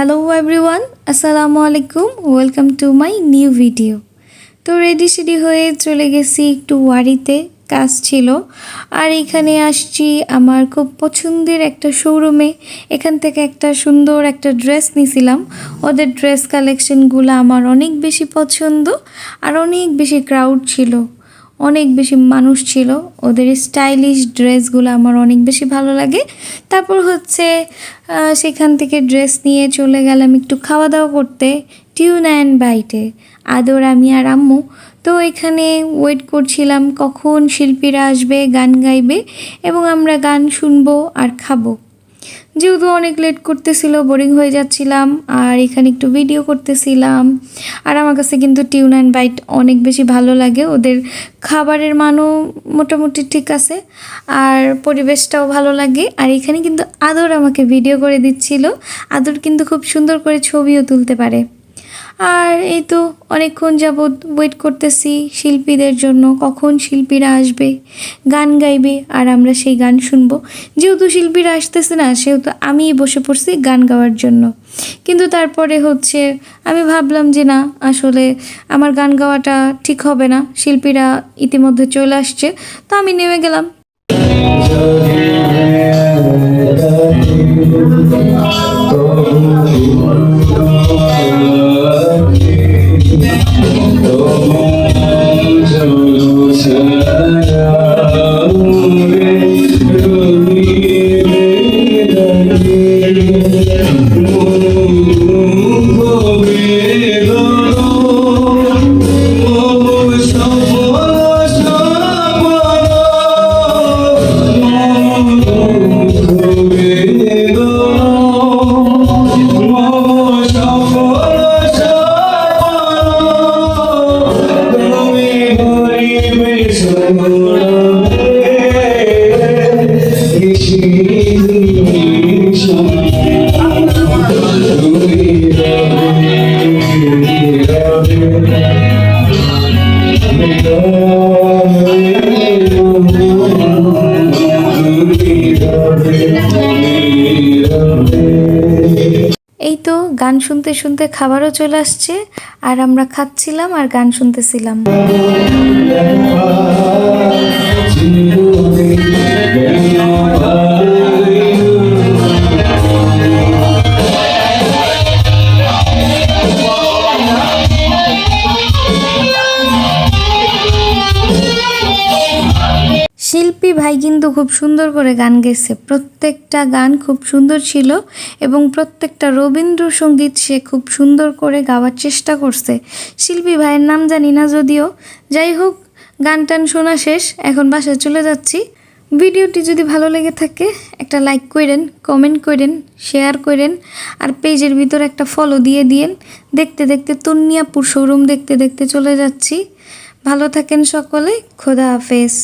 Hello everyone, আসসালামু আলাইকুম। Welcome to my new video. তো রেডি হয়ে চলে গেছি একটু ওয়ারিতে, কাজ ছিল। আর এখানে আসছি আমার খুব পছন্দের একটা শোরুমে। এখান থেকে একটা সুন্দর একটা ড্রেস নিয়েছিলাম। ওদের ড্রেস কালেকশনগুলো আমার অনেক বেশি পছন্দ, আর অনেক বেশি ক্রাউড ছিল, অনেক বেশি মানুষ ছিল। ওদের স্টাইলিশ ড্রেসগুলো আমার অনেক বেশি ভালো লাগে। তারপর হচ্ছে সেখান থেকে ড্রেস নিয়ে চলে গেলাম একটু খাওয়া দাওয়া করতে টিউনা অ্যান্ড বাইটে, আদর, আমি আর আম্মু। তো এখানে ওয়েট করছিলাম কখন শিল্পীরা আসবে, গান গাইবে এবং আমরা গান শুনবো আর খাবো। যেহেতু অনেক লেট করতেছিল, বোরিং হয়ে যাচ্ছিলাম, আর এখানে একটু ভিডিও করতেছিলাম। আর আমার কাছে কিন্তু টিউনা অ্যান্ড বাইট অনেক বেশি ভালো লাগে। ওদের খাবারের মানও মোটামুটি ঠিক আছে, আর পরিবেশটাও ভালো লাগে। আর এখানে কিন্তু আদর আমাকে ভিডিও করে দিচ্ছিল। আদর কিন্তু খুব সুন্দর করে ছবিও তুলতে পারে। আর এই তো অনেকক্ষণ যাবৎ ওয়েট করতেছি শিল্পীদের জন্য, কখন শিল্পীরা আসবে, গান গাইবে আর আমরা সেই গান শুনবো। যেহেতু শিল্পীরা আসতেছে না, সেহেতু আমিই বসে পড়ছি গান গাওয়ার জন্য। কিন্তু তারপরে হচ্ছে আমি ভাবলাম যে না, আসলে আমার গান গাওয়াটা ঠিক হবে না, শিল্পীরা ইতিমধ্যে চলে আসছে। তো আমি নেমে গেলাম। এই তো গান শুনতে শুনতে খাবারও চলে আসছে, আর আমরা খাচ্ছিলাম আর গান শুনতেছিলাম। শিল্পী ভাই কিন্তু খুব সুন্দর করে গান গেছে, প্রত্যেকটা গান খুব সুন্দর ছিল এবং প্রত্যেকটা রবীন্দ্রসঙ্গীত সে খুব সুন্দর করে গাওয়ার চেষ্টা করছে। শিল্পী ভাইয়ের নাম জানি না যদিও। যাই হোক, গান টান শোনা শেষ, এখন বাসায় চলে যাচ্ছি। ভিডিওটি যদি ভালো লেগে থাকে একটা লাইক করেন, কমেন্ট করেন, শেয়ার করেন, আর পেজের ভিতর একটা ফলো দিয়ে দিয়েন। দেখতে দেখতে তন্নিয়াপুর শোরুম দেখতে দেখতে চলে যাচ্ছি। ভালো থাকেন সকলে, খোদা হাফেজ।